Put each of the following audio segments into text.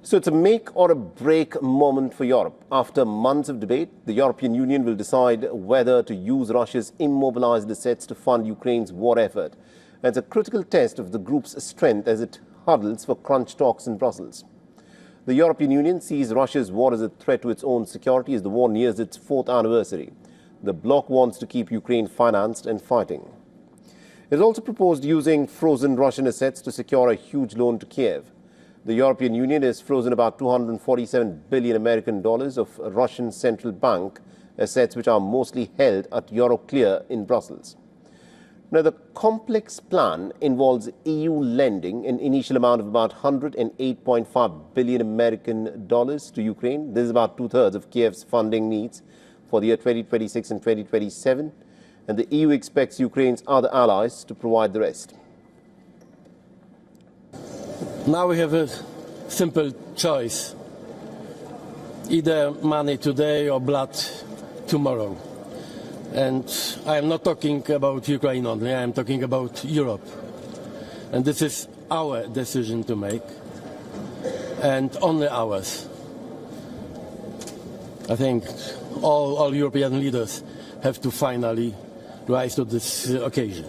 So it's a make or a break moment for Europe. After months of debate, the European Union will decide whether to use Russia's immobilized assets to fund Ukraine's war effort. It's a critical test of the group's strength as it huddles for crunch talks in Brussels. The European Union sees Russia's war as a threat to its own security as the war nears its 4th anniversary. The bloc wants to keep Ukraine financed and fighting. It also proposed using frozen Russian assets to secure a huge loan to Kiev. The European Union has frozen about $247 billion American dollars of Russian central bank assets, which are mostly held at Euroclear in Brussels. Now, the complex plan involves EU lending an initial amount of about $108.5 billion American dollars to Ukraine. This is about two-thirds of Kiev's funding needs for the year 2026 and 2027. And the EU expects Ukraine's other allies to provide the rest. Now we have a simple choice. Either money today or blood tomorrow. And I am not talking about Ukraine only, I am talking about Europe. And this is our decision to make, and only ours. I think all European leaders have to finally rise to this occasion.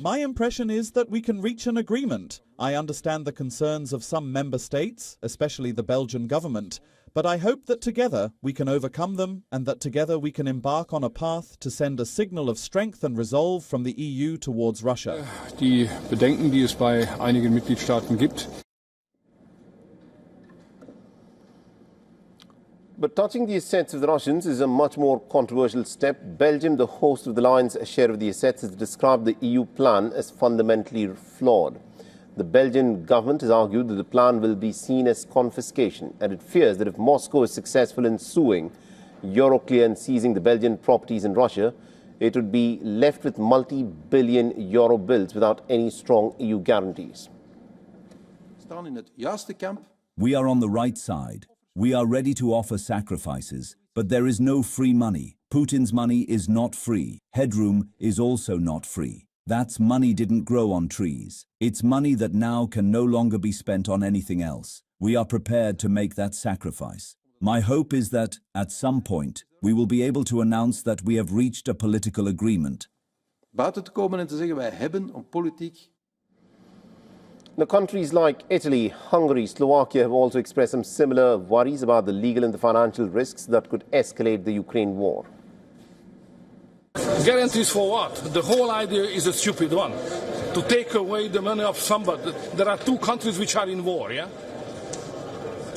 My impression is that we can reach an agreement. I understand the concerns of some member states, especially the Belgian government, but I hope that together we can overcome them and that together we can embark on a path to send a signal of strength and resolve from the EU towards Russia. Die Bedenken, die es bei einigen Mitgliedstaaten gibt. But touching the assets of the Russians is a much more controversial step. Belgium, the host of the lion's share of the assets, has described the EU plan as fundamentally flawed. The Belgian government has argued that the plan will be seen as confiscation, and it fears that if Moscow is successful in suing Euroclear and seizing the Belgian properties in Russia, it would be left with multi-billion euro bills without any strong EU guarantees. We are on the right side. We are ready to offer sacrifices, but there is no free money. Putin's money is not free. Headroom is also not free. That's money didn't grow on trees. It's money that now can no longer be spent on anything else. We are prepared to make that sacrifice. My hope is that, at some point, we will be able to announce that we have reached a political agreement. Buiten te komen en te zeggen wij hebben een politiek. Now, countries like Italy, Hungary, Slovakia have also expressed some similar worries about the legal and the financial risks that could escalate the Ukraine war. Guarantees for what? The whole idea is a stupid one. To take away the money of somebody. There are two countries which are in war, yeah?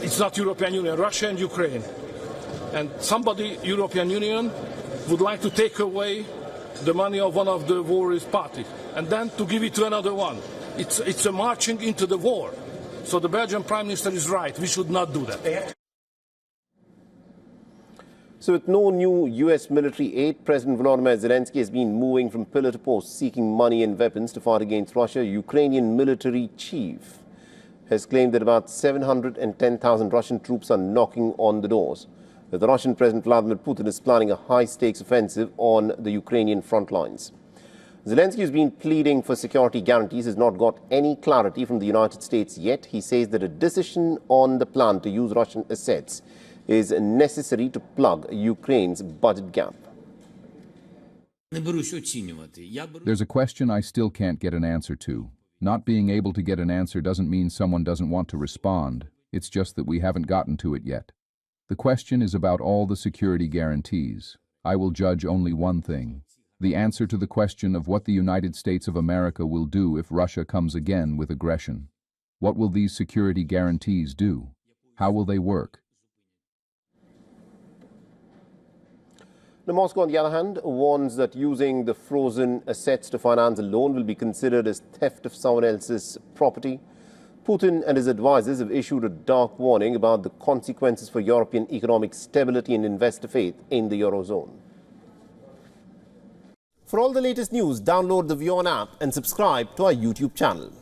It's not European Union, Russia and Ukraine. And somebody, European Union, would like to take away the money of one of the warring parties and then to give it to another one. It's a marching into the war. So the Belgian Prime Minister is right. We should not do that. So with no new U.S. military aid, President Volodymyr Zelensky has been moving from pillar to post, seeking money and weapons to fight against Russia. Ukrainian military chief has claimed that about 710,000 Russian troops are knocking on the doors. The Russian President Vladimir Putin is planning a high-stakes offensive on the Ukrainian front lines. Zelensky has been pleading for security guarantees, has not got any clarity from the United States yet. He says that a decision on the plan to use Russian assets is necessary to plug Ukraine's budget gap. There's a question I still can't get an answer to. Not being able to get an answer doesn't mean someone doesn't want to respond. It's just that we haven't gotten to it yet. The question is about all the security guarantees. I will judge only one thing. The answer to the question of what the United States of America will do if Russia comes again with aggression. What will these security guarantees do? How will they work? Now, Moscow, on the other hand, warns that using the frozen assets to finance a loan will be considered as theft of someone else's property. Putin and his advisors have issued a dark warning about the consequences for European economic stability and investor faith in the Eurozone. For all the latest news, download the WION app and subscribe to our YouTube channel.